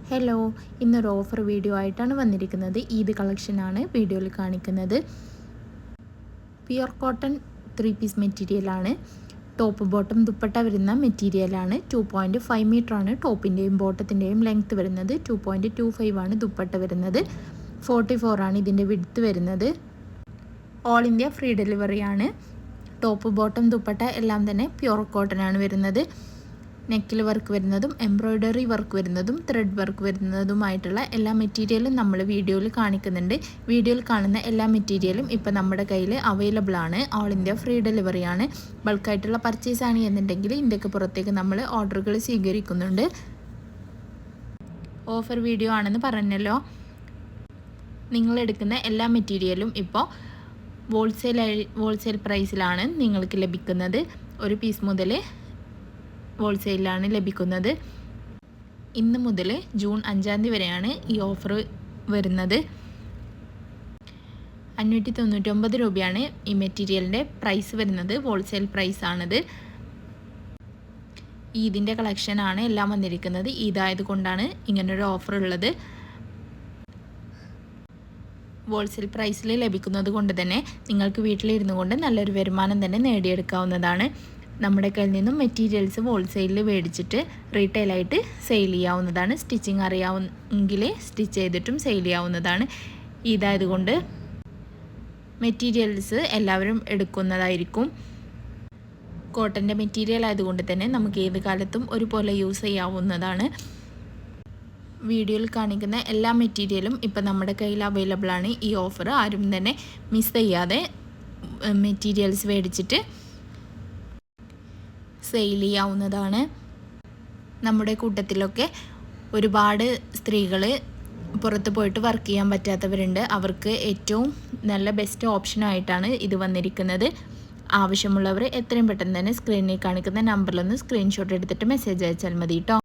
Hello, ഇന്നൊരു offer video ആയിട്ടാണ് വന്നിരിക്കുന്നത്. ഈദ് കളക്ഷനാണ് വീഡിയോയിൽ കാണിക്കുന്നത്. പ്യുർ കോട്ടൺ 3 പീസ് മെറ്റീരിയലാണ്. ടോപ്പ് ബോട്ടം ദുപ്പട്ട വരുന്ന മെറ്റീരിയലാണ്. 2.5 മീറ്ററാണ് ടോപ്പിൻ്റെയും ബോട്ടത്തിൻ്റെയും ലെങ്ത്ത് വരുന്നത്. 2.25 ആണ് ദുപ്പട്ട വരുന്നത്. 44 ആണ് ഇതിൻ്റെ വിഡ്ത്ത് വരുന്നത്. ഓൾ ഇന്ത്യ ഫ്രീ ഡെലിവറിയാണ്. ടോപ്പ് ബോട്ടം ദുപ്പട്ട എല്ലാം തന്നെ പ്യുർ കോട്ടൺ ആണ് വരുന്നത്. നെക്കിൽ വർക്ക് വരുന്നതും എംബ്രോയ്ഡറി വർക്ക് വരുന്നതും ത്രെഡ് വർക്ക് വരുന്നതുമായിട്ടുള്ള എല്ലാ മെറ്റീരിയലും നമ്മൾ വീഡിയോയിൽ കാണിക്കുന്നുണ്ട്. വീഡിയോയിൽ കാണുന്ന എല്ലാ മെറ്റീരിയലും ഇപ്പോൾ നമ്മുടെ കയ്യിൽ അവൈലബിൾ ആണ്. ഓൾ ഇന്ത്യ ഫ്രീ ഡെലിവറിയാണ്. ബൾക്കായിട്ടുള്ള പർച്ചേസ് ആണ് എന്നുണ്ടെങ്കിൽ ഇന്ത്യക്ക് പുറത്തേക്ക് നമ്മൾ ഓർഡറുകൾ സ്വീകരിക്കുന്നുണ്ട്. ഓഫർ വീഡിയോ ആണെന്ന് പറഞ്ഞല്ലോ. നിങ്ങൾ എടുക്കുന്ന എല്ലാ മെറ്റീരിയലും ഇപ്പോൾ ഹോൾസെയിൽ പ്രൈസിലാണ് നിങ്ങൾക്ക് ലഭിക്കുന്നത്. ഒരു പീസ് മുതൽ ഹോൾസെയിലാണ് ലഭിക്കുന്നത്. ഇന്ന് മുതൽ ജൂൺ 5 വരെയാണ് ഈ ഓഫർ വരുന്നത്. 599 രൂപയാണ് ഈ മെറ്റീരിയലിൻ്റെ പ്രൈസ് വരുന്നത്. ഹോൾസെയിൽ പ്രൈസാണിത്. ഈദിൻ്റെ കളക്ഷനാണ് എല്ലാം വന്നിരിക്കുന്നത്. ഈദായത് കൊണ്ടാണ് ഇങ്ങനൊരു ഓഫർ ഉള്ളത്. ഹോൾസെയിൽ പ്രൈസിൽ ലഭിക്കുന്നത് കൊണ്ട് തന്നെ നിങ്ങൾക്ക് വീട്ടിലിരുന്നു കൊണ്ട് നല്ലൊരു വരുമാനം തന്നെ നേടിയെടുക്കാവുന്നതാണ്. നമ്മുടെ കയ്യിൽ നിന്നും മെറ്റീരിയൽസ് ഹോൾസെയിലിൽ മേടിച്ചിട്ട് റീറ്റെയിലായിട്ട് സെയിൽ ചെയ്യാവുന്നതാണ്. സ്റ്റിച്ചിങ് അറിയാമെങ്കിൽ സ്റ്റിച്ച് ചെയ്തിട്ടും സെയിൽ ചെയ്യാവുന്നതാണ്. ഇതായതുകൊണ്ട് മെറ്റീരിയൽസ് എല്ലാവരും എടുക്കുന്നതായിരിക്കും. കോട്ടൻ്റെ മെറ്റീരിയൽ ആയതുകൊണ്ട് തന്നെ നമുക്ക് ഏത് കാലത്തും ഒരുപോലെ യൂസ് ചെയ്യാവുന്നതാണ്. വീഡിയോയിൽ കാണിക്കുന്ന എല്ലാ മെറ്റീരിയലും ഇപ്പം നമ്മുടെ കയ്യിൽ അവൈലബിൾ ആണ്. ഈ ഓഫർ ആരും തന്നെ മിസ് ചെയ്യാതെ മെറ്റീരിയൽസ് മേടിച്ചിട്ട് സെയിൽ ചെയ്യാവുന്നതാണ്. നമ്മുടെ കൂട്ടത്തിലൊക്കെ ഒരുപാട് സ്ത്രീകൾ പുറത്ത് പോയിട്ട് വർക്ക് ചെയ്യാൻ പറ്റാത്തവരുണ്ട്. അവർക്ക് ഏറ്റവും നല്ല ബെസ്റ്റ് ഓപ്ഷനായിട്ടാണ് ഇത് വന്നിരിക്കുന്നത്. ആവശ്യമുള്ളവർ എത്രയും പെട്ടെന്ന് തന്നെ സ്ക്രീനിൽ കാണിക്കുന്ന നമ്പറിലൊന്ന് സ്ക്രീൻഷോട്ട് എടുത്തിട്ട് മെസ്സേജ് അയച്ചാൽ മതി കേട്ടോ.